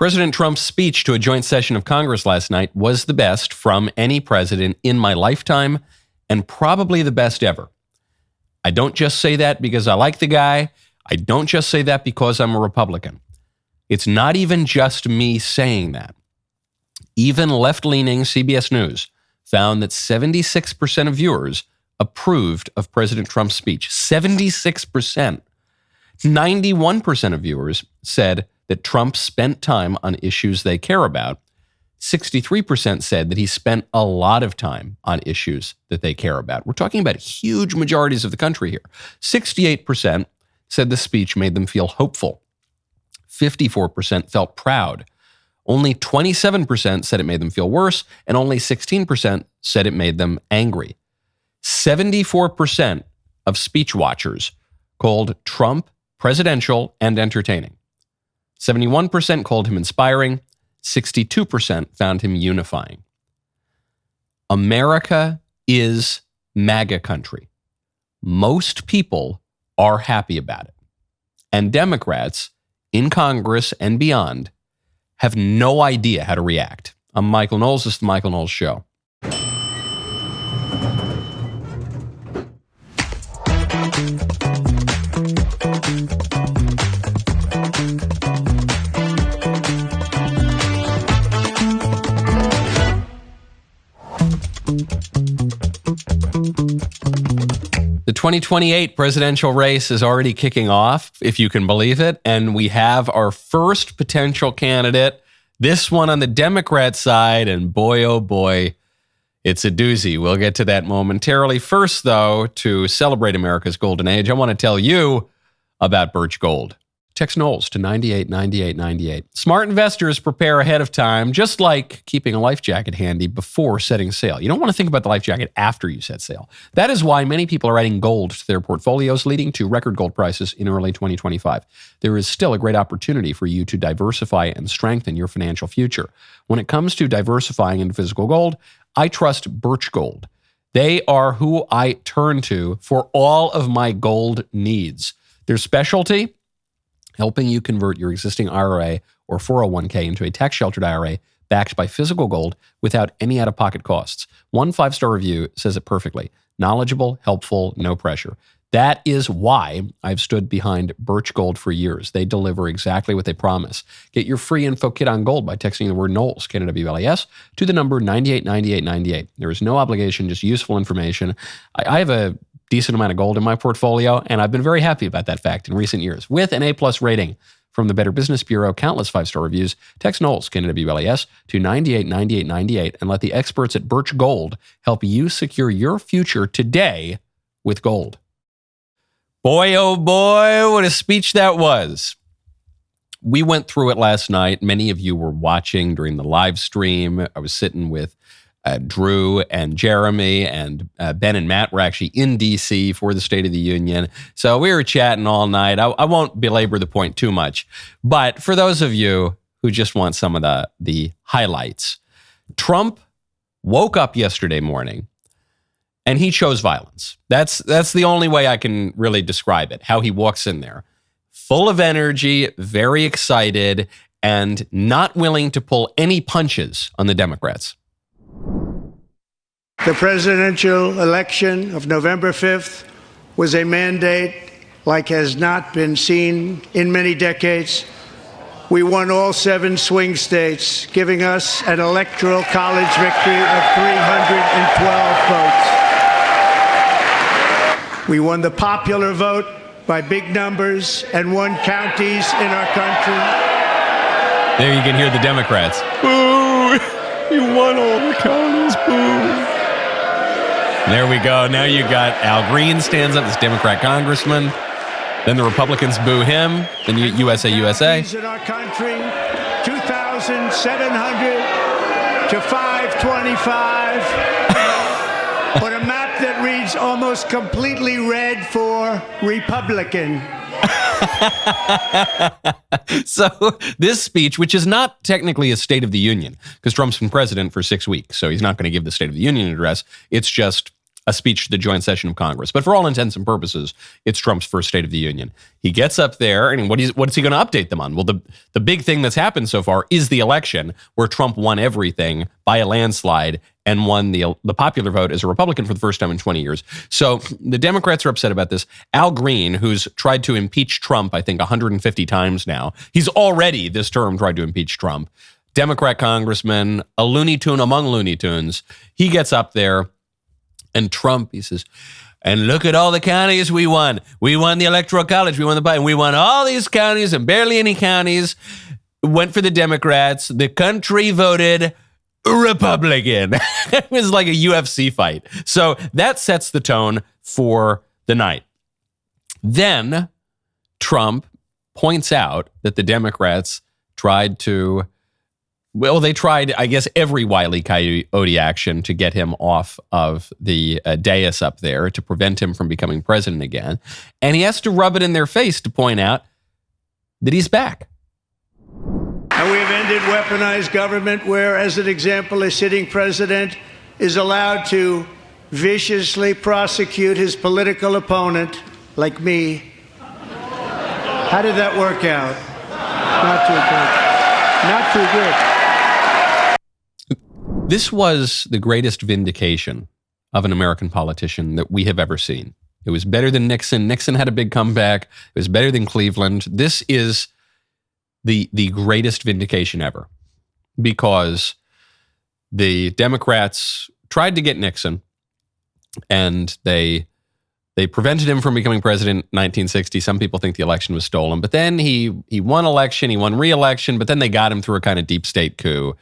President Trump's speech to a joint session of Congress last night was the best from any president in my lifetime, and probably the best ever. I don't just say that because I like the guy. I don't just say that because I'm a Republican. It's not even just me saying that. Even left-leaning CBS News found that 76% of viewers approved of President Trump's speech. 76%. 91% of viewers said that Trump spent time on issues they care about. 63% said that he spent a lot of time on issues that they care about. We're talking about huge majorities of the country here. 68% said the speech made them feel hopeful. 54% felt proud. Only 27% said it made them feel worse, and only 16% said it made them angry. 74% of speech watchers called Trump presidential and entertaining. 71% called him inspiring. 62% found him unifying. America is MAGA country. Most people are happy about it. And Democrats in Congress and beyond have no idea how to react. I'm Michael Knowles. This is the Michael Knowles Show. The 2028 presidential race is already kicking off, if you can believe it, and we have our first potential candidate, this one on the Democrat side, and boy, oh boy, it's a doozy. We'll get to that momentarily. First, though, to celebrate America's golden age, I want to tell you about Birch Gold. Text Knowles to 989898. Smart investors prepare ahead of time, just like keeping a life jacket handy before setting sail. You don't want to think about the life jacket after you set sail. That is why many people are adding gold to their portfolios, leading to record gold prices in early 2025. There is still a great opportunity for you to diversify and strengthen your financial future. When it comes to diversifying into physical gold, I trust Birch Gold. They are who I turn to for all of my gold needs. Their specialty, helping you convert your existing IRA or 401k into a tax-sheltered IRA backed by physical gold without any out-of-pocket costs. One 5-star review says it perfectly. Knowledgeable, helpful, no pressure. That is why I've stood behind Birch Gold for years. They deliver exactly what they promise. Get your free info kit on gold by texting the word Knowles, K-N-W-L-E-S, to the number 989898. There is no obligation, just useful information. I have a decent amount of gold in my portfolio, and I've been very happy about that fact in recent years. With an A+ rating from the Better Business Bureau, countless 5-star reviews, text Knowles, K-N-W-L-E-S, to 989898 and let the experts at Birch Gold help you secure your future today with gold. Boy, oh boy, what a speech that was. We went through it last night. Many of you were watching during the live stream. I was sitting with Drew and Jeremy, and Ben and Matt were actually in D.C. for the State of the Union. So we were chatting all night. I won't belabor the point too much. But for those of you who just want some of the highlights, Trump woke up yesterday morning and he chose violence. That's the only way I can really describe it, how he walks in there. Full of energy, very excited, and not willing to pull any punches on the Democrats. The presidential election of November 5th was a mandate like has not been seen in many decades. We won all 7 swing states, giving us an electoral college victory of 312 votes. We won the popular vote by big numbers and won counties in our country. There you can hear the Democrats. Boo! You won all the counties, boo! There we go. Now you got Al Green stands up, this Democrat congressman. Then the Republicans boo him. Then USA. In our country, 2,700 to 525. On a map that reads almost completely red for Republican. So this speech, which is not technically a State of the Union, because Trump's been president for 6 weeks, so he's not going to give the State of the Union address. It's just a speech to the joint session of Congress. But for all intents and purposes, it's Trump's first State of the Union. He gets up there, and what is he going to update them on? Well, the big thing that's happened so far is the election, where Trump won everything by a landslide and won the popular vote as a Republican for the first time in 20 years. So the Democrats are upset about this. Al Green, who's tried to impeach Trump, I think 150 times now, he's already this term tried to impeach Trump. Democrat congressman, a Looney Tune among Looney Tunes. He gets up there, and Trump, he says, and look at all the counties we won. We won the Electoral College. We won we won all these counties, and barely any counties went for the Democrats. The country voted Republican. It was like a UFC fight. So that sets the tone for the night. Then Trump points out that the Democrats tried, I guess, every Wile E. Coyote action to get him off of the dais up there, to prevent him from becoming president again. And he has to rub it in their face to point out that he's back. And we have ended weaponized government where, as an example, a sitting president is allowed to viciously prosecute his political opponent, like me. How did that work out? Not too good. Not too good. This was the greatest vindication of an American politician that we have ever seen. It was better than Nixon. Nixon had a big comeback. It was better than Cleveland. This is the greatest vindication ever, because the Democrats tried to get Nixon, and they prevented him from becoming president in 1960. Some people think the election was stolen, but then he won election, he won re-election, but then they got him through a kind of deep state coup.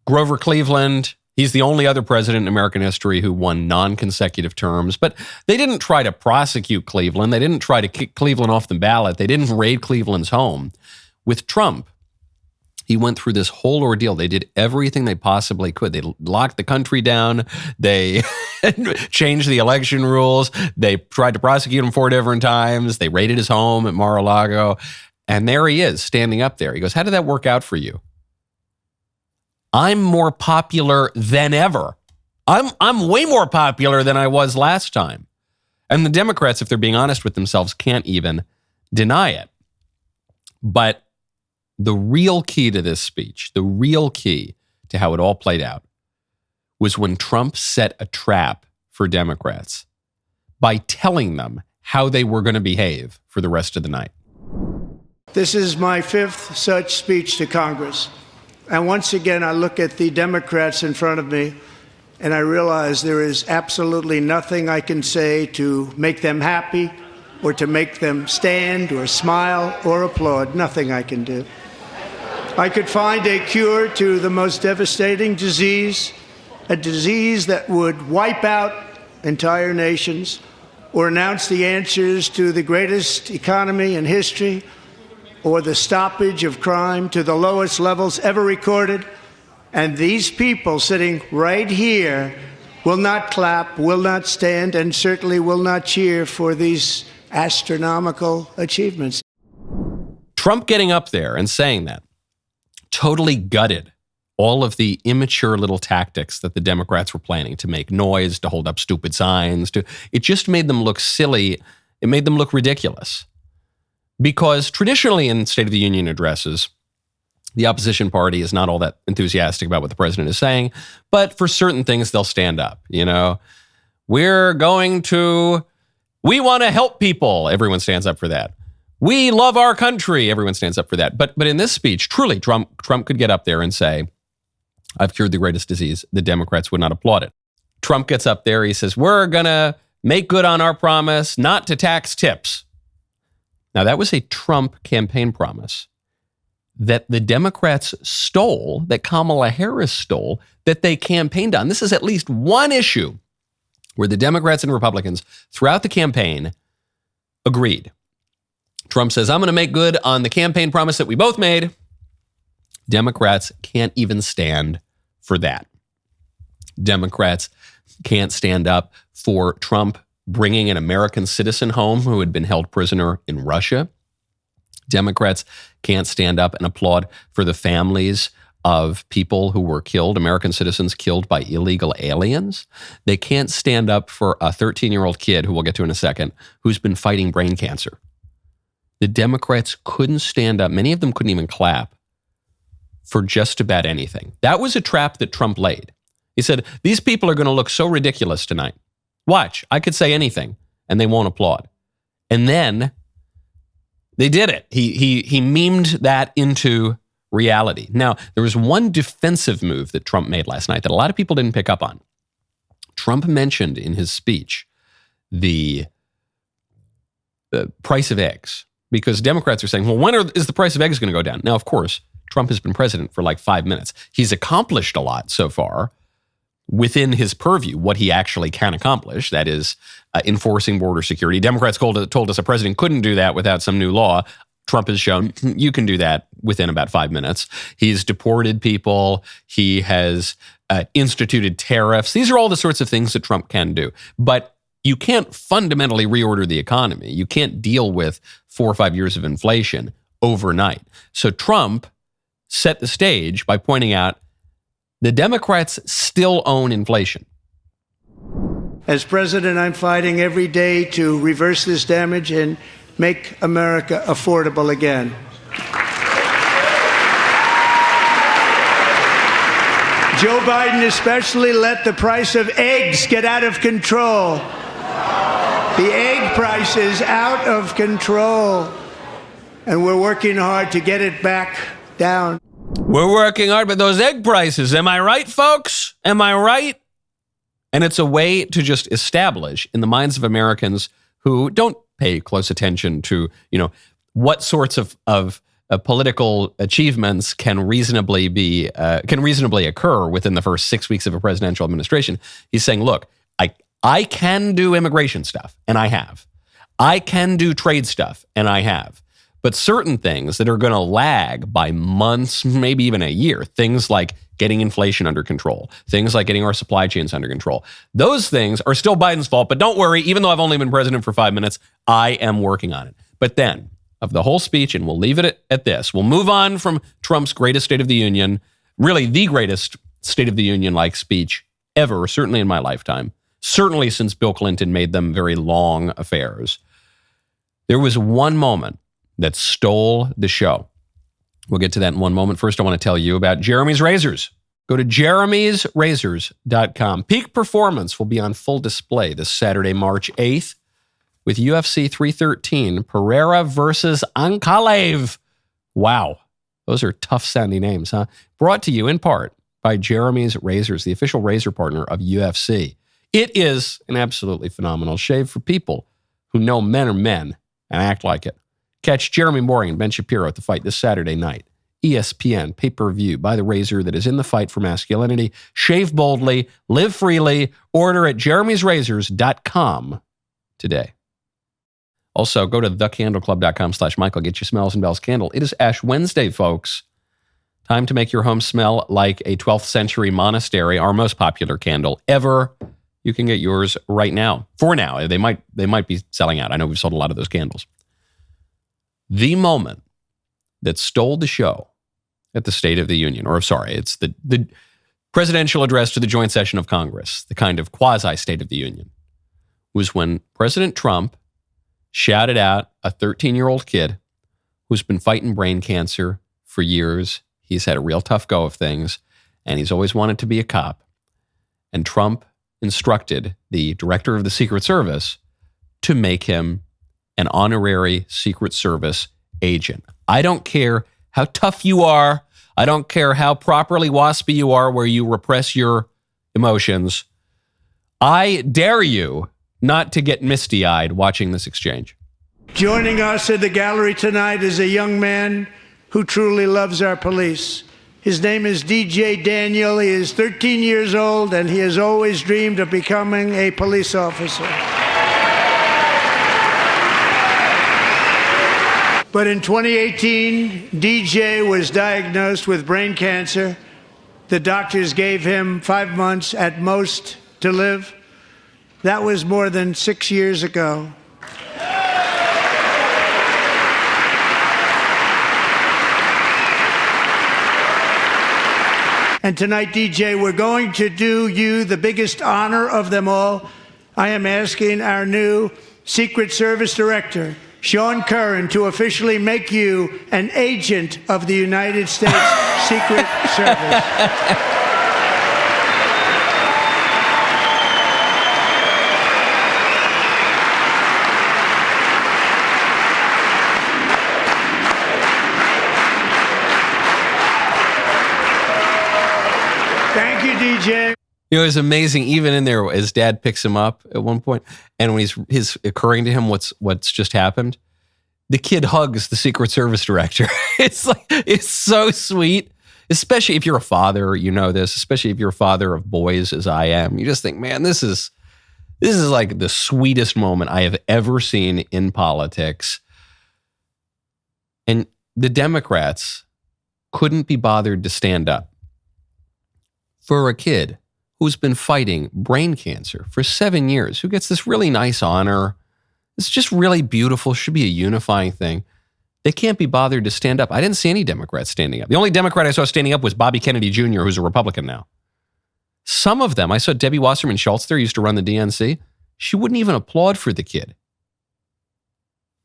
Grover Cleveland, he's the only other president in American history who won non-consecutive terms, but they didn't try to prosecute Cleveland. They didn't try to kick Cleveland off the ballot. They didn't raid Cleveland's home. With Trump, he went through this whole ordeal. They did everything they possibly could. They locked the country down. They changed the election rules. They tried to prosecute him 4 different times. They raided his home at Mar-a-Lago. And there he is, standing up there. He goes, how did that work out for you? I'm more popular than ever. I'm way more popular than I was last time. And the Democrats, if they're being honest with themselves, can't even deny it. But the real key to this speech, the real key to how it all played out, was when Trump set a trap for Democrats by telling them how they were going to behave for the rest of the night. This is my 5th such speech to Congress. And once again, I look at the Democrats in front of me, and I realize there is absolutely nothing I can say to make them happy, or to make them stand or smile or applaud. Nothing I can do. I could find a cure to the most devastating disease, a disease that would wipe out entire nations, or announce the answers to the greatest economy in history, or the stoppage of crime to the lowest levels ever recorded. And these people sitting right here will not clap, will not stand, and certainly will not cheer for these astronomical achievements. Trump getting up there and saying that totally gutted all of the immature little tactics that the Democrats were planning to make noise, to hold up stupid signs. It just made them look silly. It made them look ridiculous. Because traditionally in State of the Union addresses, the opposition party is not all that enthusiastic about what the president is saying, but for certain things, they'll stand up. You know, we want to help people. Everyone stands up for that. We love our country. Everyone stands up for that. But in this speech, truly, Trump could get up there and say, I've cured the greatest disease. The Democrats would not applaud it. Trump gets up there. He says, we're going to make good on our promise not to tax tips. Now, that was a Trump campaign promise that the Democrats stole, that Kamala Harris stole, that they campaigned on. This is at least one issue where the Democrats and Republicans throughout the campaign agreed. Trump says, I'm going to make good on the campaign promise that we both made. Democrats can't even stand for that. Democrats can't stand up for Trump bringing an American citizen home who had been held prisoner in Russia. Democrats can't stand up and applaud for the families of people who were killed, American citizens killed by illegal aliens. They can't stand up for a 13-year-old kid, who we'll get to in a second, who's been fighting brain cancer. The Democrats couldn't stand up. Many of them couldn't even clap for just about anything. That was a trap that Trump laid. He said, these people are going to look so ridiculous tonight. Watch, I could say anything and they won't applaud. And then they did it. He memed that into reality. Now, there was one defensive move that Trump made last night that a lot of people didn't pick up on. Trump mentioned in his speech the price of eggs, because Democrats are saying, well, when is the price of eggs going to go down? Now, of course, Trump has been president for like 5 minutes. He's accomplished a lot so far within his purview, what he actually can accomplish, that is enforcing border security. Democrats told us a president couldn't do that without some new law. Trump has shown you can do that within about 5 minutes. He's deported people. He has instituted tariffs. These are all the sorts of things that Trump can do. But you can't fundamentally reorder the economy. You can't deal with 4 or 5 years of inflation overnight. So Trump set the stage by pointing out the Democrats still own inflation. As president, I'm fighting every day to reverse this damage and make America affordable again. Joe Biden especially let the price of eggs get out of control. The egg price is out of control, and we're working hard to get it back down. We're working hard, but those egg prices, am I right, folks? Am I right? And it's a way to just establish in the minds of Americans who don't pay close attention to, what sorts of political achievements can reasonably occur within the first 6 weeks of a presidential administration. He's saying, look, I can do immigration stuff, and I have. I can do trade stuff, and I have. But certain things that are going to lag by months, maybe even a year, things like getting inflation under control, things like getting our supply chains under control, those things are still Biden's fault. But don't worry, even though I've only been president for 5 minutes, I am working on it. But then, of the whole speech, and we'll leave it at this, we'll move on from Trump's greatest State of the Union, really the greatest State of the Union-like speech ever, certainly in my lifetime, certainly since Bill Clinton made them very long affairs. There was one moment that stole the show. We'll get to that in one moment. First, I want to tell you about Jeremy's Razors. Go to jeremysrazors.com. Peak Performance will be on full display this Saturday, March 8th, with UFC 313, Pereira versus Ankalaev. Wow, those are tough-sounding names, huh? Brought to you in part by Jeremy's Razors, the official razor partner of UFC. It is an absolutely phenomenal shave for people who know men are men and act like it. Catch Jeremy Boring and Ben Shapiro at the fight this Saturday night. ESPN, pay-per-view, by the razor that is in the fight for masculinity. Shave boldly, live freely. Order at jeremysrazors.com today. Also, go to thecandleclub.com/Michael. Get your Smells and Bells candle. It is Ash Wednesday, folks. Time to make your home smell like a 12th century monastery, our most popular candle ever. You can get yours right now. For now. They might be selling out. I know we've sold a lot of those candles. The moment that stole the show at the State of the Union, it's the presidential address to the joint session of Congress, the kind of quasi-State of the Union, was when President Trump shouted out a 13-year-old kid who's been fighting brain cancer for years. He's had a real tough go of things, and he's always wanted to be a cop. And Trump instructed the director of the Secret Service to make him an honorary Secret Service agent. I don't care how tough you are. I don't care how properly waspy you are where you repress your emotions. I dare you not to get misty-eyed watching this exchange. Joining us in the gallery tonight is a young man who truly loves our police. His name is DJ Daniel. He is 13 years old, and he has always dreamed of becoming a police officer. But in 2018, DJ was diagnosed with brain cancer. The doctors gave him 5 months at most to live. That was more than 6 years ago. And tonight, DJ, we're going to do you the biggest honor of them all. I am asking our new Secret Service Director, Sean Curran, to officially make you an agent of the United States Secret Service. Thank you, DJ. You know, it's amazing. Even in there, his dad picks him up at one point, and when he's occurring to him what's just happened, the kid hugs the Secret Service director. It's so sweet. Especially if you're a father, you know this. Especially if you're a father of boys, as I am, you just think, man, this is like the sweetest moment I have ever seen in politics. And the Democrats couldn't be bothered to stand up for a kid who's been fighting brain cancer for 7 years, who gets this really nice honor. It's just really beautiful, should be a unifying thing. They can't be bothered to stand up. I didn't see any Democrats standing up. The only Democrat I saw standing up was Bobby Kennedy Jr., who's a Republican now. Some of them, I saw Debbie Wasserman Schultz there, used to run the DNC. She wouldn't even applaud for the kid.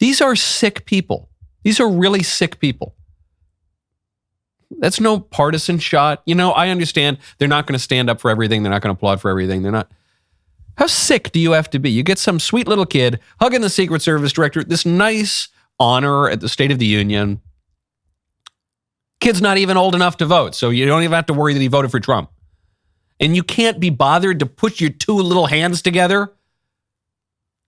These are sick people. These are really sick people. That's no partisan shot. You know, I understand they're not going to stand up for everything. They're not going to applaud for everything. They're not. How sick do you have to be? You get some sweet little kid hugging the Secret Service director, this nice honor at the State of the Union. Kid's not even old enough to vote, so you don't even have to worry that he voted for Trump. And you can't be bothered to put your two little hands together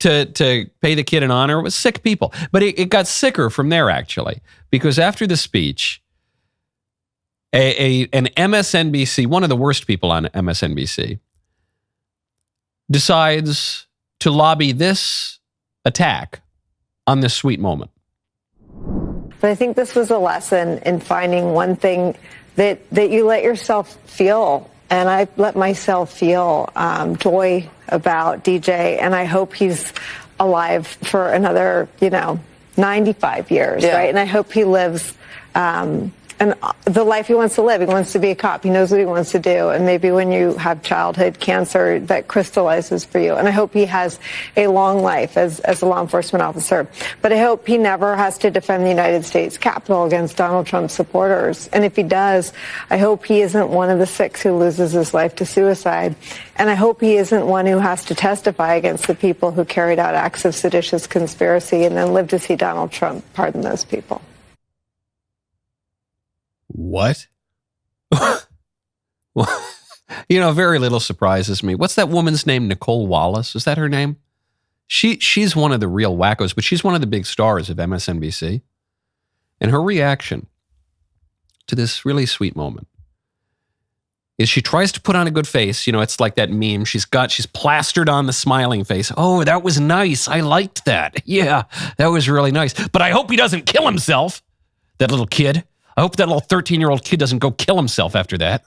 to pay the kid an honor. It was sick people. But it got sicker from there, actually, because after the speech, an MSNBC, one of the worst people on MSNBC, decides to lobby this attack on this sweet moment. But I think this was a lesson in finding one thing that you let yourself feel. And I let myself feel joy about DJ. And I hope he's alive for another, 95 years, right? And I hope he lives and the life he wants to live. He wants to be a cop. He knows what he wants to do. And maybe when you have childhood cancer, that crystallizes for you. And I hope he has a long life as a law enforcement officer. But I hope he never has to defend the United States Capitol against Donald Trump supporters. And if he does, I hope he isn't one of the 6 who loses his life to suicide. And I hope he isn't one who has to testify against the people who carried out acts of seditious conspiracy and then live to see Donald Trump pardon those people. What? Very little surprises me. What's that woman's name? Nicole Wallace? Is that her name? She's one of the real wackos, but she's one of the big stars of MSNBC. And her reaction to this really sweet moment is she tries to put on a good face. It's like that meme. She's plastered on the smiling face. Oh, that was nice. I liked that. Yeah, that was really nice. But I hope he doesn't kill himself, that little kid. I hope that little 13-year-old kid doesn't go kill himself after that.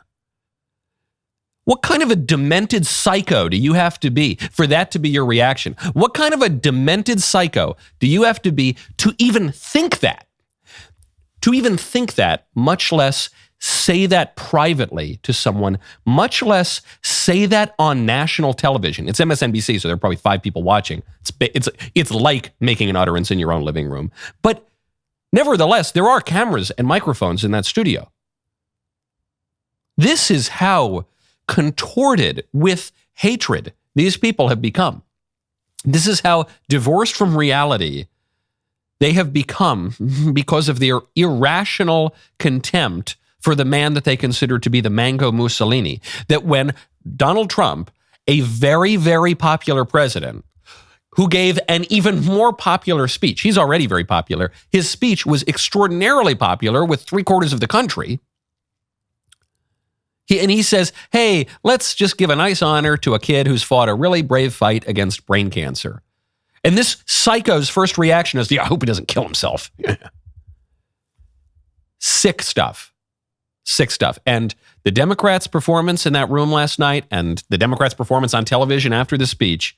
What kind of a demented psycho do you have to be for that to be your reaction? What kind of a demented psycho do you have to be to even think that? To even think that, much less say that privately to someone, much less say that on national television. It's MSNBC, so there are probably 5 people watching. It's like making an utterance in your own living room. But nevertheless, there are cameras and microphones in that studio. This is how contorted with hatred these people have become. This is how divorced from reality they have become because of their irrational contempt for the man that they consider to be the Mango Mussolini. That when Donald Trump, a very, very popular president, who gave an even more popular speech. He's already very popular. His speech was extraordinarily popular with 3/4 of the country. He says, hey, let's just give a nice honor to a kid who's fought a really brave fight against brain cancer. And this psycho's first reaction is, I hope he doesn't kill himself. Sick stuff. Sick stuff. And the Democrats' performance in that room last night and the Democrats' performance on television after the speech,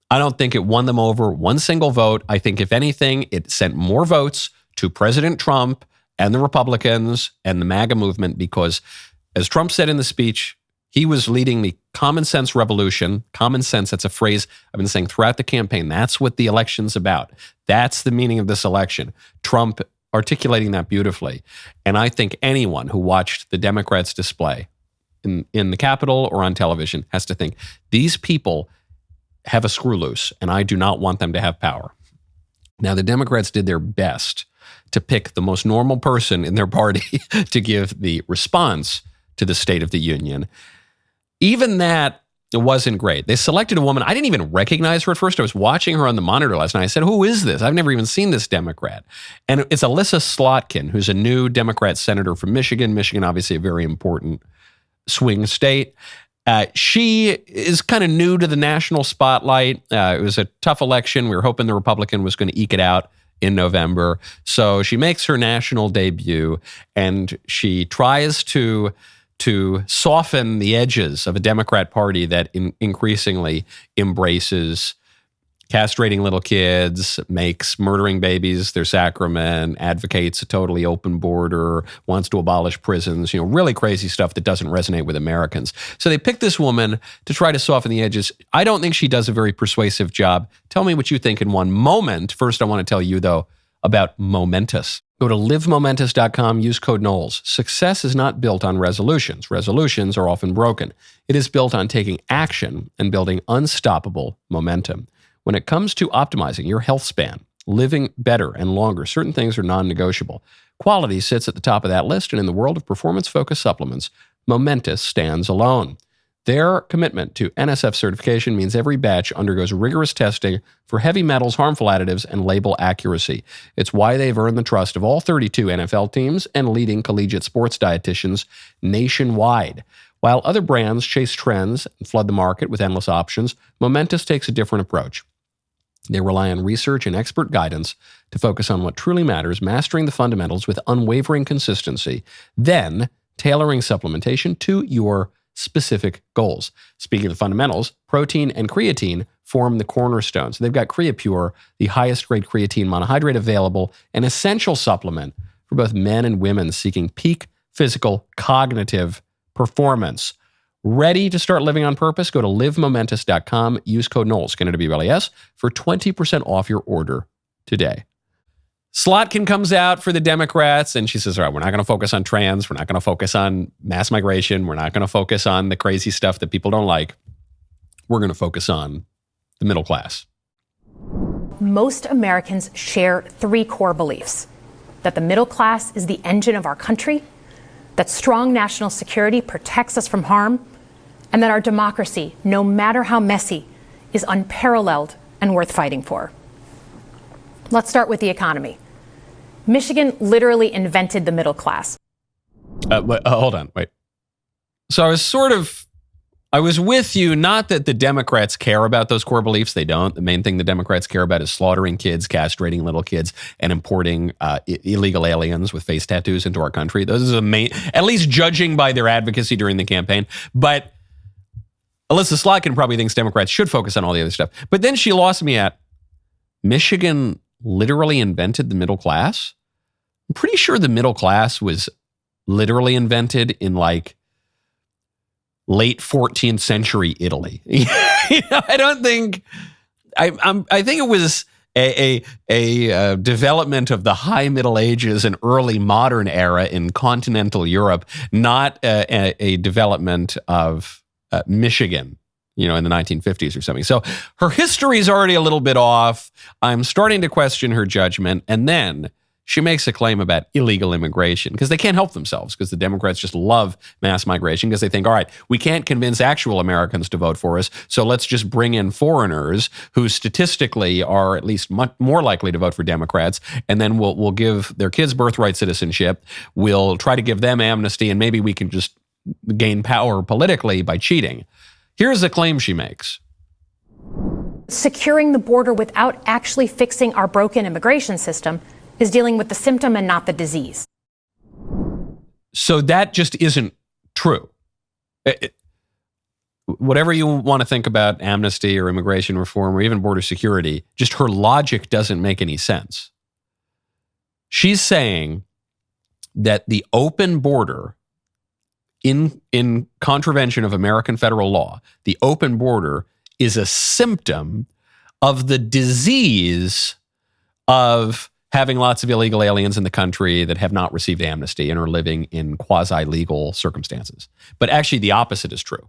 I don't think it won them over one single vote. I think, if anything, it sent more votes to President Trump and the Republicans and the MAGA movement because As Trump said in the speech, he was leading the common sense revolution. Common sense, that's a phrase I've been saying throughout the campaign. That's what the election's about. That's the meaning of this election. Trump articulating that beautifully. And I think anyone who watched the Democrats' display in the Capitol or on television has to think, these people have a screw loose, and I do not want them to have power. Now, the Democrats did their best to pick the most normal person in their party to give the response to the State of the Union. Even that wasn't great. They selected a woman. I didn't even recognize her at first. I was watching her on the monitor last night. I said, who is this? I've never even seen this Democrat. And it's Alyssa Slotkin, who's a new Democrat senator from Michigan. Michigan, obviously a very important swing state. She is kind of new to the national spotlight. It was a tough election. We were hoping the Republican was going to eke it out in November. So she makes her national debut, and she tries to soften the edges of a Democrat Party that increasingly embraces castrating little kids, makes murdering babies their sacrament, advocates a totally open border, wants to abolish prisons, really crazy stuff that doesn't resonate with Americans. So they picked this woman to try to soften the edges. I don't think she does a very persuasive job. Tell me what you think in one moment. First, I want to tell you, though, about Momentous. Go to livemomentous.com, use code Knowles. Success is not built on resolutions. Resolutions are often broken. It is built on taking action and building unstoppable momentum. When it comes to optimizing your health span, living better and longer, certain things are non-negotiable. Quality sits at the top of that list, and in the world of performance-focused supplements, Momentous stands alone. Their commitment to NSF certification means every batch undergoes rigorous testing for heavy metals, harmful additives, and label accuracy. It's why they've earned the trust of all 32 NFL teams and leading collegiate sports dietitians nationwide. While other brands chase trends and flood the market with endless options, Momentous takes a different approach. They rely on research and expert guidance to focus on what truly matters, mastering the fundamentals with unwavering consistency, then tailoring supplementation to your specific goals. Speaking of the fundamentals, protein and creatine form the cornerstone. So they've got CreaPure, the highest grade creatine monohydrate available, an essential supplement for both men and women seeking peak physical cognitive performance. Ready to start living on purpose? Go to livemomentous.com. Use code Knowles, Kennedy for 20% off your order today. Slotkin comes out for the Democrats, and she says, all right, we're not going to focus on trans. We're not going to focus on mass migration. We're not going to focus on the crazy stuff that people don't like. We're going to focus on the middle class. Most Americans share three core beliefs: that the middle class is the engine of our country, that strong national security protects us from harm, and that our democracy, no matter how messy, is unparalleled and worth fighting for. Let's start with the economy. Michigan literally invented the middle class. Hold on, wait. So I was with you, not that the Democrats care about those core beliefs. They don't. The main thing the Democrats care about is slaughtering kids, castrating little kids, and importing illegal aliens with face tattoos into our country. Those are the main, at least judging by their advocacy during the campaign. But Alyssa Slotkin probably thinks Democrats should focus on all the other stuff. But then she lost me at Michigan literally invented the middle class. I'm pretty sure the middle class was literally invented in like late 14th century Italy. I don't think. I think it was a development of the high Middle Ages and early modern era in continental Europe, not a development of Michigan, in the 1950s or something. So her history is already a little bit off. I'm starting to question her judgment. And then she makes a claim about illegal immigration because they can't help themselves, because the Democrats just love mass migration because they think, all right, we can't convince actual Americans to vote for us, so let's just bring in foreigners who statistically are at least much more likely to vote for Democrats, and then we'll give their kids birthright citizenship. We'll try to give them amnesty, and maybe we can just gain power politically by cheating. Here's a claim she makes. Securing the border without actually fixing our broken immigration system is dealing with the symptom and not the disease. So that just isn't true. Whatever you want to think about amnesty or immigration reform or even border security, just her logic doesn't make any sense. She's saying that the open border in contravention of American federal law, the open border is a symptom of the disease of having lots of illegal aliens in the country that have not received amnesty and are living in quasi-legal circumstances. But actually, the opposite is true.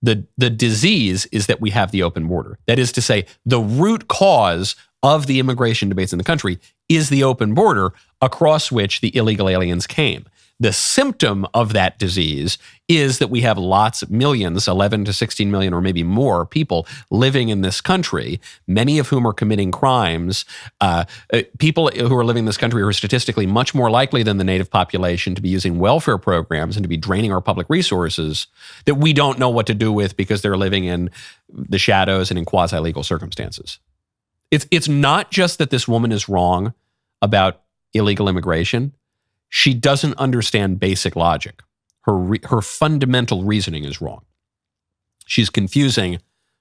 The disease is that we have the open border. That is to say, the root cause of the immigration debates in the country is the open border across which the illegal aliens came. The symptom of that disease is that we have lots of millions, 11 to 16 million or maybe more people living in this country, many of whom are committing crimes. People who are living in this country are statistically much more likely than the native population to be using welfare programs and to be draining our public resources that we don't know what to do with because they're living in the shadows and in quasi-legal circumstances. It's not just that this woman is wrong about illegal immigration. She doesn't understand basic logic. Her fundamental reasoning is wrong. She's confusing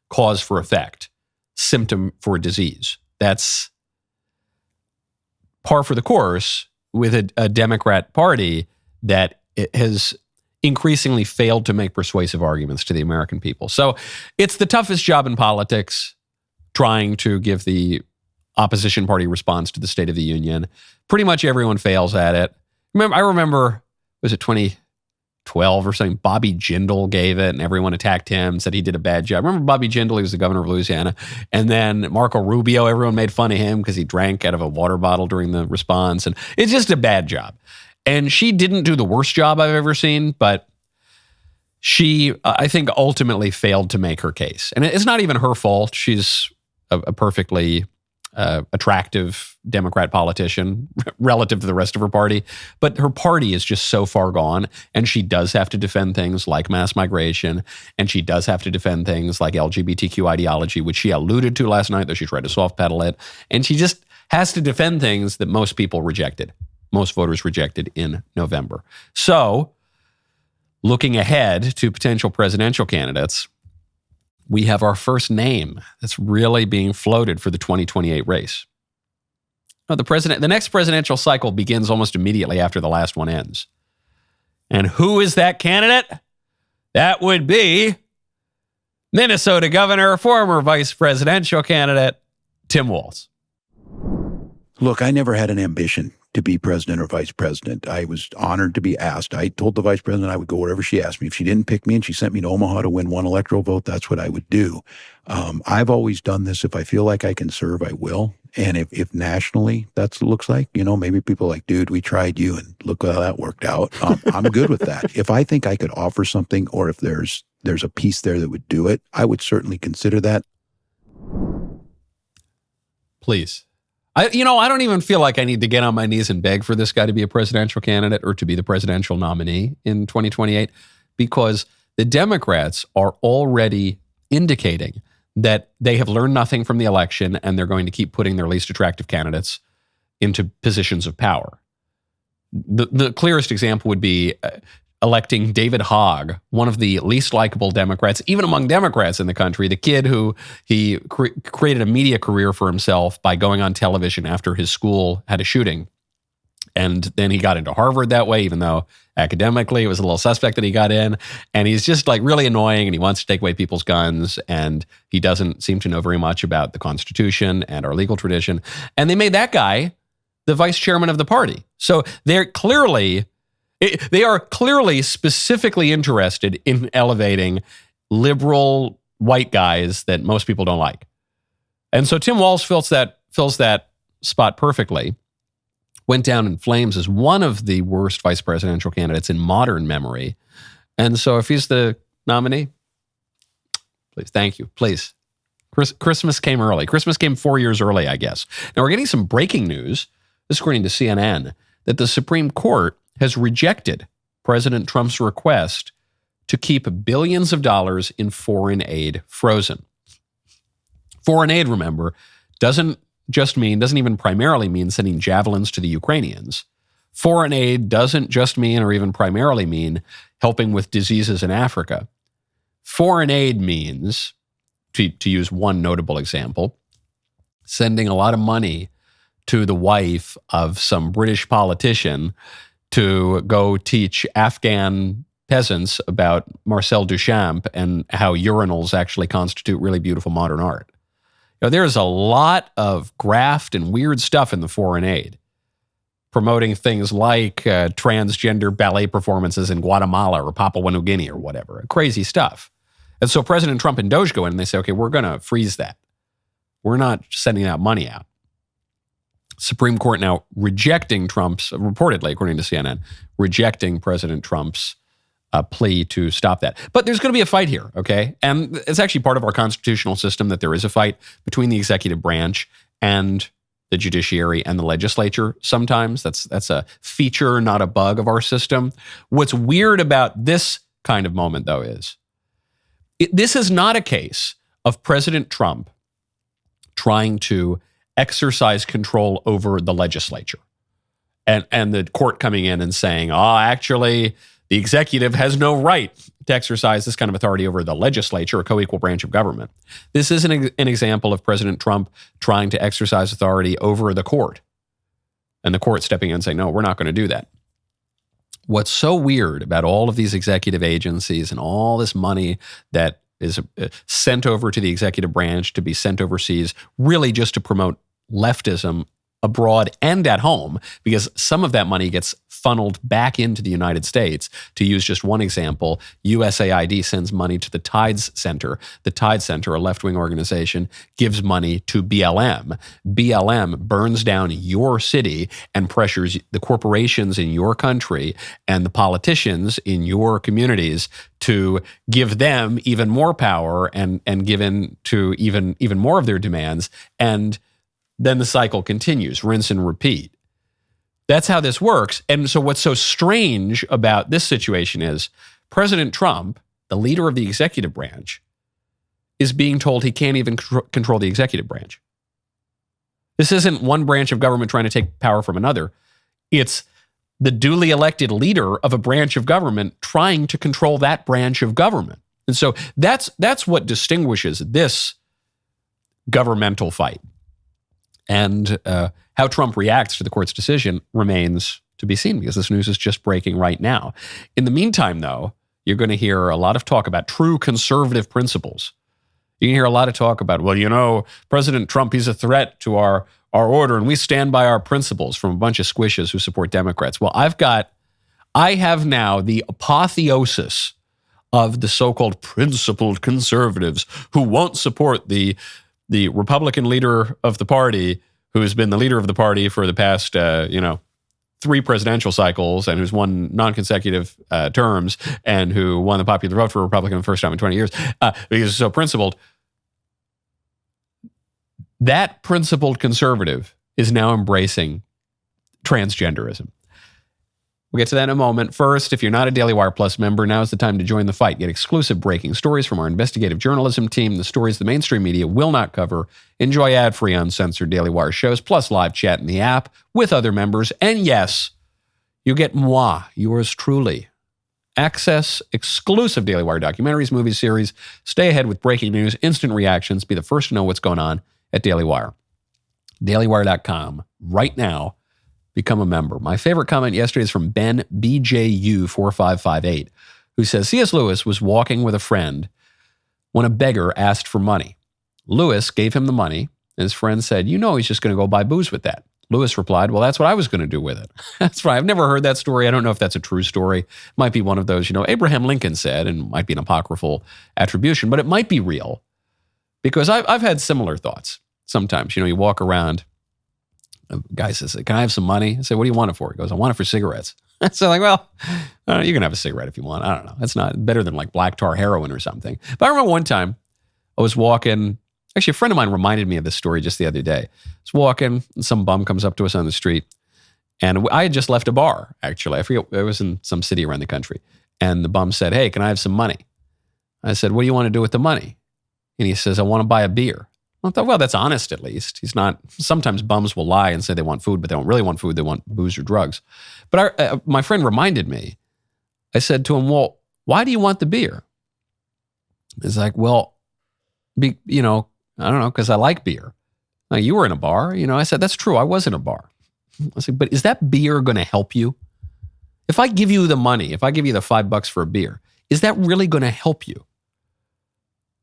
cause for effect, symptom for disease. That's par for the course with a Democrat Party that has increasingly failed to make persuasive arguments to the American people. So it's the toughest job in politics, trying to give the opposition party response to the State of the Union. Pretty much everyone fails at it. I remember, was it 2012 or something? Bobby Jindal gave it and everyone attacked him, said he did a bad job. Remember Bobby Jindal? He was the governor of Louisiana. And then Marco Rubio, everyone made fun of him because he drank out of a water bottle during the response. And it's just a bad job. And she didn't do the worst job I've ever seen, but she, I think, ultimately failed to make her case. And it's not even her fault. She's a perfectly attractive Democrat politician relative to the rest of her party. But her party is just so far gone. And she does have to defend things like mass migration. And she does have to defend things like LGBTQ ideology, which she alluded to last night, though she tried to soft pedal it. And she just has to defend things that most people rejected. Most voters rejected in November. So, looking ahead to potential presidential candidates, we have our first name that's really being floated for the 2028 race. Now, the next presidential cycle begins almost immediately after the last one ends. And who is that candidate? That would be Minnesota Governor, former vice presidential candidate, Tim Walz. Look, I never had an ambition to be president or vice president. I was honored to be asked. I told the vice president I would go wherever she asked me. If she didn't pick me and she sent me to Omaha to win one electoral vote, that's what I would do. I've always done this. If I feel like I can serve, I will. And if nationally that's what it looks like, maybe people are like, dude, we tried you and look how that worked out. I'm good with that. If I think I could offer something, or if there's a piece there that would do it, I would certainly consider that. Please. I don't even feel like I need to get on my knees and beg for this guy to be a presidential candidate or to be the presidential nominee in 2028, because the Democrats are already indicating that they have learned nothing from the election and they're going to keep putting their least attractive candidates into positions of power. The clearest example would be electing David Hogg, one of the least likable Democrats, even among Democrats in the country, the kid who he created a media career for himself by going on television after his school had a shooting. And then he got into Harvard that way, even though academically it was a little suspect that he got in. And he's just like really annoying and he wants to take away people's guns. And he doesn't seem to know very much about the Constitution and our legal tradition. And they made that guy the vice chairman of the party. So they are clearly specifically interested in elevating liberal white guys that most people don't like. And so Tim Walz fills that spot perfectly. Went down in flames as one of the worst vice presidential candidates in modern memory. And so if he's the nominee, please, thank you, please. Christmas came early. Christmas came 4 years early, I guess. Now we're getting some breaking news, this according to CNN, that the Supreme Court has rejected President Trump's request to keep billions of dollars in foreign aid frozen. Foreign aid, remember, doesn't even primarily mean sending javelins to the Ukrainians. Foreign aid doesn't just mean or even primarily mean helping with diseases in Africa. Foreign aid means, to use one notable example, sending a lot of money to the wife of some British politician to go teach Afghan peasants about Marcel Duchamp and how urinals actually constitute really beautiful modern art. There's a lot of graft and weird stuff in the foreign aid, promoting things like transgender ballet performances in Guatemala or Papua New Guinea or whatever. Crazy stuff. And so President Trump and Doge go in and they say, okay, we're going to freeze that. We're not sending that money out. Supreme Court now rejecting Trump's, reportedly, according to CNN, rejecting President Trump's plea to stop that. But there's going to be a fight here, okay? And it's actually part of our constitutional system that there is a fight between the executive branch and the judiciary and the legislature sometimes. That's a feature, not a bug of our system. What's weird about this kind of moment, though, is this is not a case of President Trump trying to exercise control over the legislature and the court coming in and saying, actually, the executive has no right to exercise this kind of authority over the legislature, a co-equal branch of government. This is an example of President Trump trying to exercise authority over the court, and the court stepping in and saying, no, we're not going to do that. What's so weird about all of these executive agencies and all this money that is sent over to the executive branch to be sent overseas, really just to promote leftism abroad and at home, because some of that money gets funneled back into the United States. To use just one example, USAID sends money to the Tides Center. The Tides Center, a left-wing organization, gives money to BLM. BLM burns down your city and pressures the corporations in your country and the politicians in your communities to give them even more power and give in to even more of their demands. And then the cycle continues, rinse and repeat. That's how this works. And so what's so strange about this situation is President Trump, the leader of the executive branch, is being told he can't even control the executive branch. This isn't one branch of government trying to take power from another. It's the duly elected leader of a branch of government trying to control that branch of government. And so that's what distinguishes this governmental fight. And how Trump reacts to the court's decision remains to be seen, because this news is just breaking right now. In the meantime, though, you're going to hear a lot of talk about true conservative principles. You can hear a lot of talk about, well, President Trump, he's a threat to our order, and we stand by our principles, from a bunch of squishes who support Democrats. Well, I have now the apotheosis of the so-called principled conservatives who won't support the Republican leader of the party, who has been the leader of the party for the past, 3 presidential cycles, and who's won non-consecutive terms, and who won the popular vote for a Republican the first time in 20 years, because he's so principled. That principled conservative is now embracing transgenderism. We'll get to that in a moment. First, if you're not a DailyWire Plus member, now is the time to join the fight. Get exclusive breaking stories from our investigative journalism team, the stories the mainstream media will not cover. Enjoy ad-free, uncensored DailyWire shows, plus live chat in the app with other members. And yes, you get moi, yours truly. Access exclusive DailyWire documentaries, movies, series. Stay ahead with breaking news, instant reactions. Be the first to know what's going on at DailyWire. DailyWire.com right now. Become a member. My favorite comment yesterday is from Ben BJU4558, who says, C.S. Lewis was walking with a friend when a beggar asked for money. Lewis gave him the money, and his friend said, he's just going to go buy booze with that. Lewis replied, well, that's what I was going to do with it. That's right. I've never heard that story. I don't know if that's a true story. It might be one of those, Abraham Lincoln said, and might be an apocryphal attribution, but it might be real, because I've had similar thoughts. Sometimes, you walk around, a guy says, can I have some money? I say, what do you want it for? He goes, I want it for cigarettes. So I'm like, well, you can have a cigarette if you want. I don't know. It's not better than like black tar heroin or something. But I remember one time I was walking. Actually, a friend of mine reminded me of this story just the other day. I was walking, and some bum comes up to us on the street. And I had just left a bar, actually. I forget, it was in some city around the country. And the bum said, hey, can I have some money? I said, what do you want to do with the money? And he says, I want to buy a beer. I thought, well, that's honest at least. He's not, sometimes bums will lie and say they want food, but they don't really want food. They want booze or drugs. But my friend reminded me, I said to him, well, why do you want the beer? He's like, well, I don't know, because I like beer. Now, you were in a bar. I said, that's true. I was in a bar. I said, but is that beer going to help you? If I give you the money, if I give you the $5 for a beer, is that really going to help you?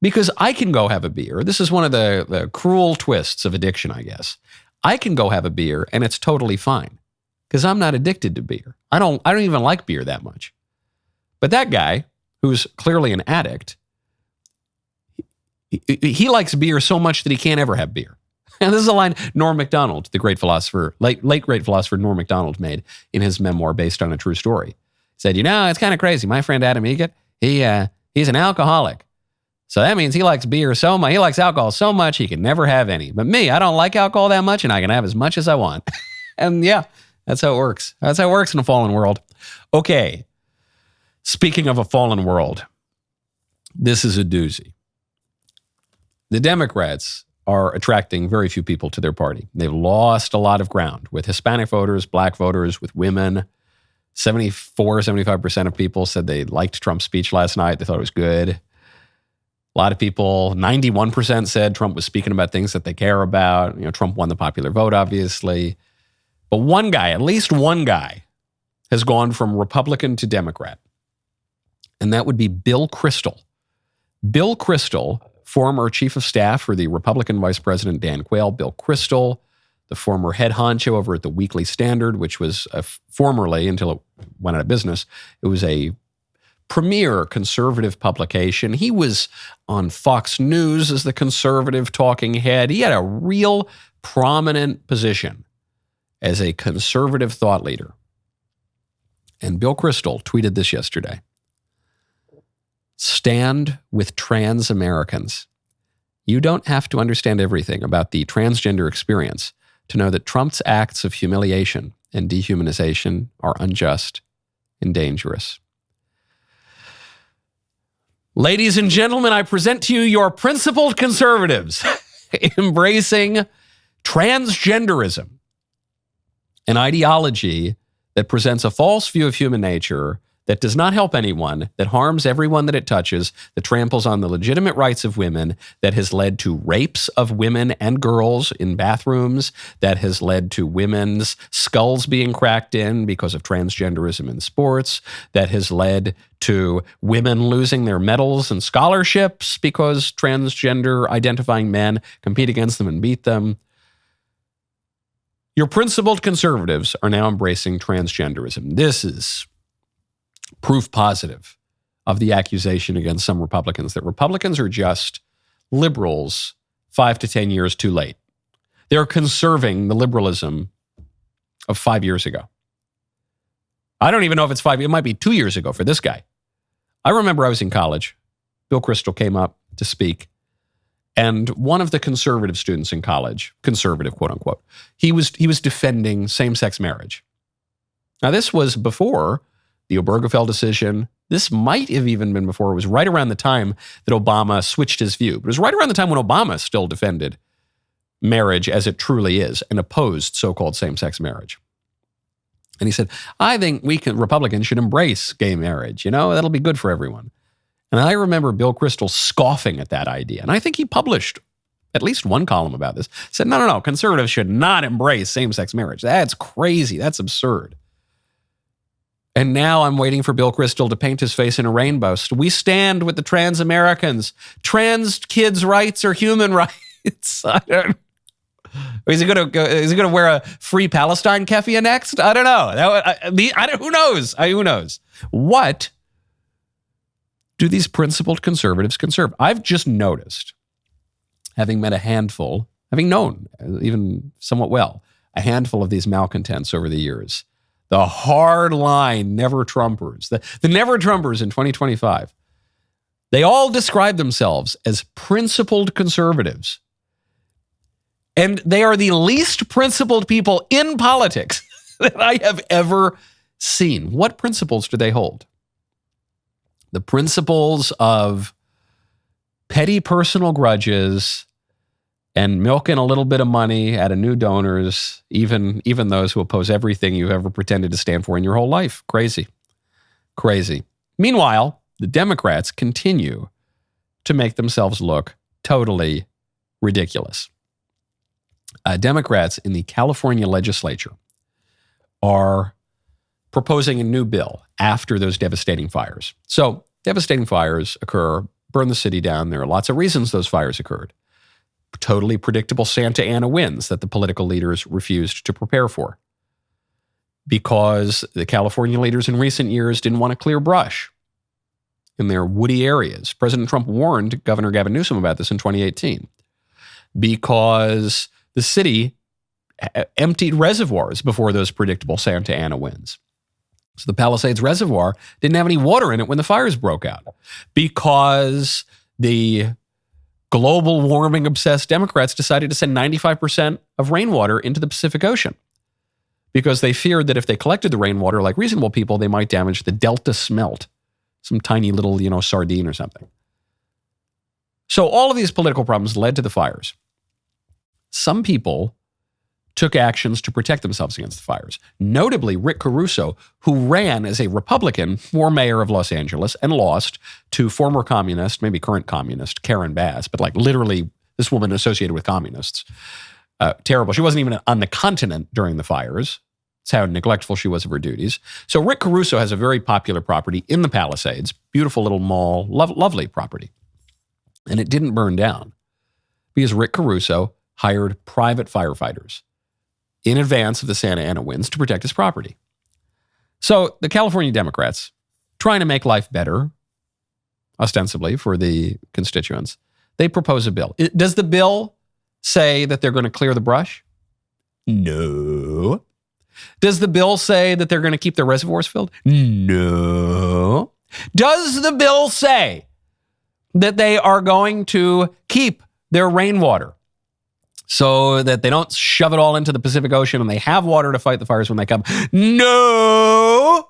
Because I can go have a beer. This is one of the cruel twists of addiction, I guess. I can go have a beer and it's totally fine because I'm not addicted to beer. I don't even like beer that much. But that guy, who's clearly an addict, he likes beer so much that he can't ever have beer. And this is a line Norm Macdonald, the great philosopher, late great philosopher Norm Macdonald made in his memoir based on a true story. He said, it's kind of crazy. My friend Adam Egget, he's an alcoholic. So that means he likes beer so much, he likes alcohol so much he can never have any. But me, I don't like alcohol that much and I can have as much as I want. And yeah, that's how it works. That's how it works in a fallen world. Okay. Speaking of a fallen world, this is a doozy. The Democrats are attracting very few people to their party. They've lost a lot of ground with Hispanic voters, black voters, with women. 75% of people said they liked Trump's speech last night. They thought it was good. A lot of people, 91% said Trump was speaking about things that they care about. Trump won the popular vote, obviously. But one guy, at least one guy, has gone from Republican to Democrat. And that would be Bill Kristol. Bill Kristol, former chief of staff for the Republican Vice President Dan Quayle. Bill Kristol, the former head honcho over at the Weekly Standard, which was formerly, until it went out of business, it was a premier conservative publication. He was on Fox News as the conservative talking head. He had a real prominent position as a conservative thought leader. And Bill Kristol tweeted this yesterday. Stand with trans Americans. You don't have to understand everything about the transgender experience to know that Trump's acts of humiliation and dehumanization are unjust and dangerous. Ladies and gentlemen, I present to you your principled conservatives embracing transgenderism, an ideology that presents a false view of human nature, that does not help anyone, that harms everyone that it touches, that tramples on the legitimate rights of women, that has led to rapes of women and girls in bathrooms, that has led to women's skulls being cracked in because of transgenderism in sports, that has led to women losing their medals and scholarships because transgender identifying men compete against them and beat them. Your principled conservatives are now embracing transgenderism. This is proof positive of the accusation against some Republicans that Republicans are just liberals 5 to 10 years too late. They're conserving the liberalism of 5 years ago. I don't even know if it's 5. It might be 2 years ago for this guy. I remember I was in college. Bill Kristol came up to speak. And one of the conservative students in college, conservative, quote unquote, he was defending same-sex marriage. Now, this was before the Obergefell decision. This might have even been before. It was right around the time that Obama switched his view. But it was right around the time when Obama still defended marriage as it truly is and opposed so-called same-sex marriage. And he said, I think Republicans should embrace gay marriage. That'll be good for everyone. And I remember Bill Kristol scoffing at that idea. And I think he published at least one column about this. Said, no, conservatives should not embrace same-sex marriage. That's crazy. That's absurd. And now I'm waiting for Bill Kristol to paint his face in a rainbow. We stand with the trans Americans. Trans kids' rights are human rights. I don't. Is he going to wear a Free Palestine keffiyeh next? I don't know. Who knows? Who knows? What do these principled conservatives conserve? I've just noticed, having met having known even somewhat well, a handful of these malcontents over the years. The hard-line never-Trumpers, the never-Trumpers in 2025, they all describe themselves as principled conservatives. And they are the least principled people in politics that I have ever seen. What principles do they hold? The principles of petty personal grudges and milking a little bit of money out of new donors, even those who oppose everything you've ever pretended to stand for in your whole life. Crazy. Meanwhile, the Democrats continue to make themselves look totally ridiculous. Democrats in the California legislature are proposing a new bill after those devastating fires. So devastating fires occur, burn the city down. There are lots of reasons those fires occurred. Totally predictable Santa Ana winds that the political leaders refused to prepare for, because the California leaders in recent years didn't want to clear brush in their woody areas. President Trump warned Governor Gavin Newsom about this in 2018, because the city emptied reservoirs before those predictable Santa Ana winds. So the Palisades Reservoir didn't have any water in it when the fires broke out, because the global warming obsessed Democrats decided to send 95% of rainwater into the Pacific Ocean, because they feared that if they collected the rainwater like reasonable people, they might damage the Delta smelt, some tiny little, sardine or something. So all of these political problems led to the fires. Some people took actions to protect themselves against the fires. Notably, Rick Caruso, who ran as a Republican for mayor of Los Angeles and lost to former communist, maybe current communist, Karen Bass, but like literally this woman associated with communists. Terrible. She wasn't even on the continent during the fires. That's how neglectful she was of her duties. So Rick Caruso has a very popular property in the Palisades, beautiful little mall, lovely property. And it didn't burn down because Rick Caruso hired private firefighters in advance of the Santa Ana winds to protect his property. So the California Democrats, trying to make life better, ostensibly for the constituents, they propose a bill. Does the bill say that they're going to clear the brush? No. Does the bill say that they're going to keep their reservoirs filled? No. Does the bill say that they are going to keep their rainwater so that they don't shove it all into the Pacific Ocean and they have water to fight the fires when they come? No.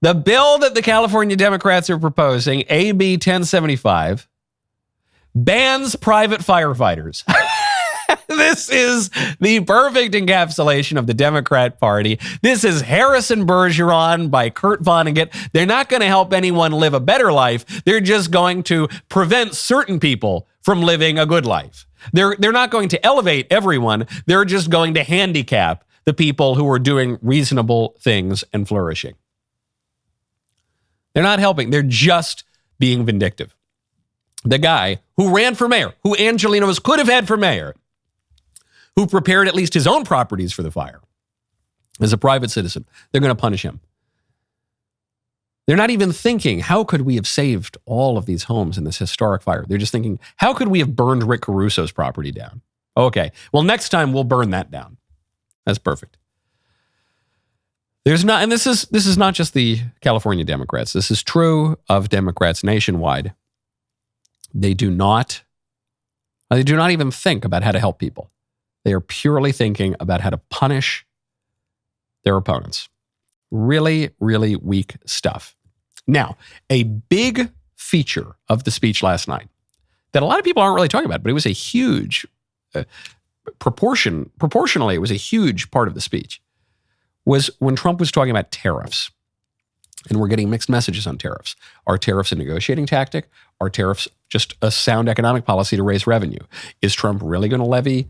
The bill that the California Democrats are proposing, AB 1075, bans private firefighters. This is the perfect encapsulation of the Democrat Party. This is Harrison Bergeron by Kurt Vonnegut. They're not going to help anyone live a better life. They're just going to prevent certain people from living a good life. They're not going to elevate everyone. They're just going to handicap the people who are doing reasonable things and flourishing. They're not helping. They're just being vindictive. The guy who ran for mayor, who Angelenos could have had for mayor, who prepared at least his own properties for the fire as a private citizen, they're going to punish him. They're not even thinking, how could we have saved all of these homes in this historic fire? They're just thinking, how could we have burned Rick Caruso's property down? Okay, well, next time we'll burn that down. That's perfect. There's not, and this is not just the California Democrats. This is true of Democrats nationwide. They do not even think about how to help people. They are purely thinking about how to punish their opponents. Really, really weak stuff. Now, a big feature of the speech last night that a lot of people aren't really talking about, but it was a huge proportionally, it was a huge part of the speech, was when Trump was talking about tariffs. And we're getting mixed messages on tariffs. Are tariffs a negotiating tactic? Are tariffs just a sound economic policy to raise revenue? Is Trump really going to levy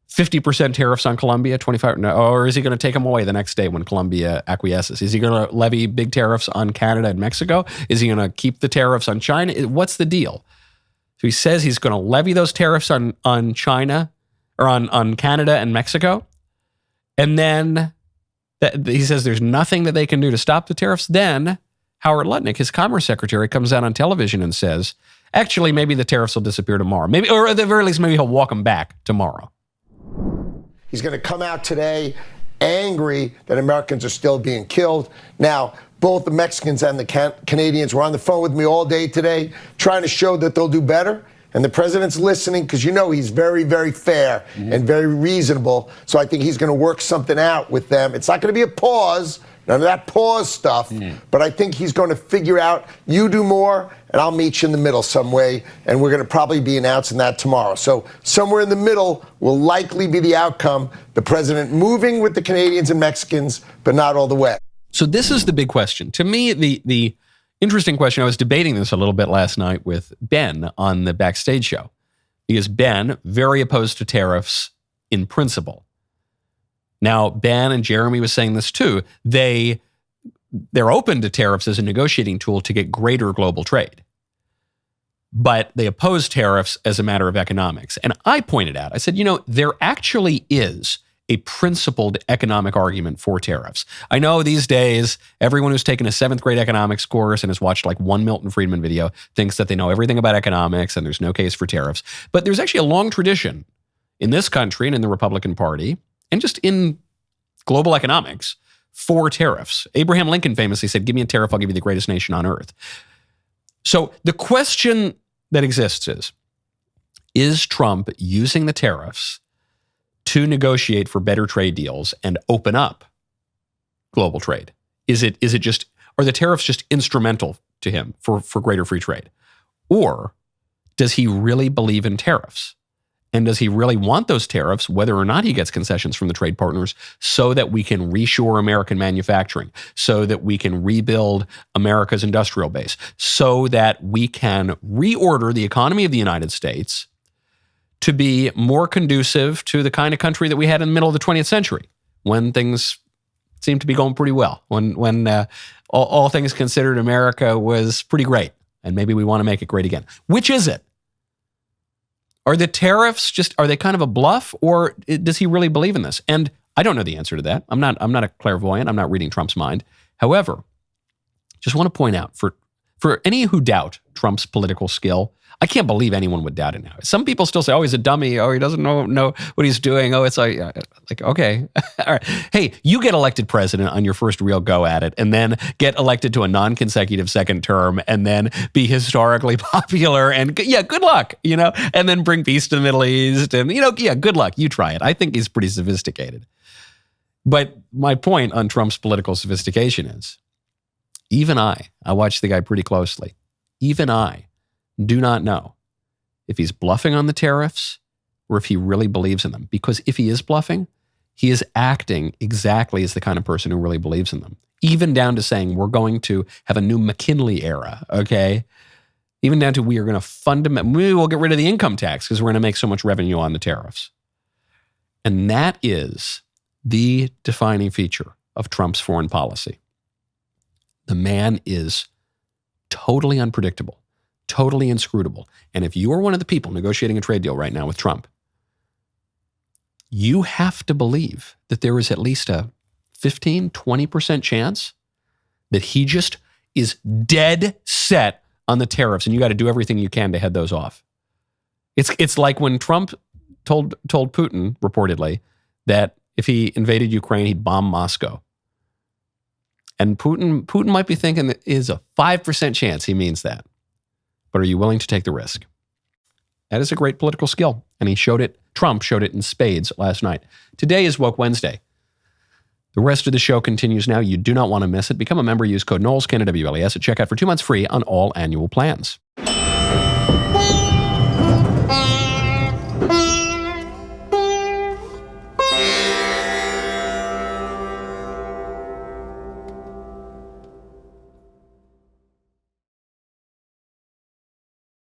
50% tariffs on Colombia, 25%, no, or is he going to take them away the next day when Colombia acquiesces? Is he going to levy big tariffs on Canada and Mexico? Is he going to keep the tariffs on China? What's the deal? So he says he's going to levy those tariffs on China or on Canada and Mexico. And then he says there's nothing that they can do to stop the tariffs. Then Howard Lutnick, his commerce secretary, comes out on television and says, actually, maybe the tariffs will disappear tomorrow. Maybe, or at the very least, maybe he'll walk them back tomorrow. He's going to come out today angry that Americans are still being killed. Now, both the Mexicans and the Canadians were on the phone with me all day today trying to show that they'll do better. And the president's listening because, he's very, very fair and very reasonable. So I think he's going to work something out with them. It's not going to be a pause, none of that pause stuff. But I think he's going to figure out, you do more and I'll meet you in the middle some way. And we're going to probably be announcing that tomorrow. So somewhere in the middle will likely be the outcome. The president moving with the Canadians and Mexicans, but not all the way. So this is the big question. To me, the interesting question, I was debating this a little bit last night with Ben on the Backstage show, because Ben, very opposed to tariffs in principle. Now, Ben and Jeremy was saying this too. They're open to tariffs as a negotiating tool to get greater global trade. But they oppose tariffs as a matter of economics. And I pointed out, I said, there actually is a principled economic argument for tariffs. I know these days, everyone who's taken a 7th grade economics course and has watched like one Milton Friedman video thinks that they know everything about economics and there's no case for tariffs. But there's actually a long tradition in this country and in the Republican Party and just in global economics for tariffs. Abraham Lincoln famously said, give me a tariff, I'll give you the greatest nation on earth. So the question that exists is Trump using the tariffs to negotiate for better trade deals and open up global trade? Is it just, are the tariffs just instrumental to him for greater free trade? Or does he really believe in tariffs? And does he really want those tariffs, whether or not he gets concessions from the trade partners, so that we can reshore American manufacturing, so that we can rebuild America's industrial base, so that we can reorder the economy of the United States to be more conducive to the kind of country that we had in the middle of the 20th century, when things seemed to be going pretty well, when all things considered, America was pretty great, and maybe we want to make it great again. Which is it? Are the tariffs are they kind of a bluff, or does he really believe in this? And I don't know the answer to that. I'm not a clairvoyant. I'm not reading Trump's mind. However, just want to point out, for any who doubt Trump's political skill, I can't believe anyone would doubt it now. Some people still say, oh, he's a dummy. Oh, he doesn't know what he's doing. Oh, it's like okay. All right. Hey, you get elected president on your first real go at it, and then get elected to a non-consecutive second term, and then be historically popular. And good luck, and then bring peace to the Middle East. And, good luck. You try it. I think he's pretty sophisticated. But my point on Trump's political sophistication is, even I watch the guy pretty closely. Even I do not know if he's bluffing on the tariffs or if he really believes in them. Because if he is bluffing, he is acting exactly as the kind of person who really believes in them. Even down to saying we're going to have a new McKinley era, okay? Even down to we are going to maybe we'll get rid of the income tax because we're going to make so much revenue on the tariffs. And that is the defining feature of Trump's foreign policy. The man is totally unpredictable, totally inscrutable. And if you are one of the people negotiating a trade deal right now with Trump, you have to believe that there is at least a 15, 20% chance that he just is dead set on the tariffs, and you got to do everything you can to head those off. It's like when Trump told Putin, reportedly, that if he invaded Ukraine, he'd bomb Moscow. And Putin might be thinking that is a 5% chance he means that. But are you willing to take the risk? That is a great political skill. And Trump showed it in spades last night. Today is Woke Wednesday. The rest of the show continues now. You do not want to miss it. Become a member. Use code Knowles, KNWLES at checkout for 2 months free on all annual plans.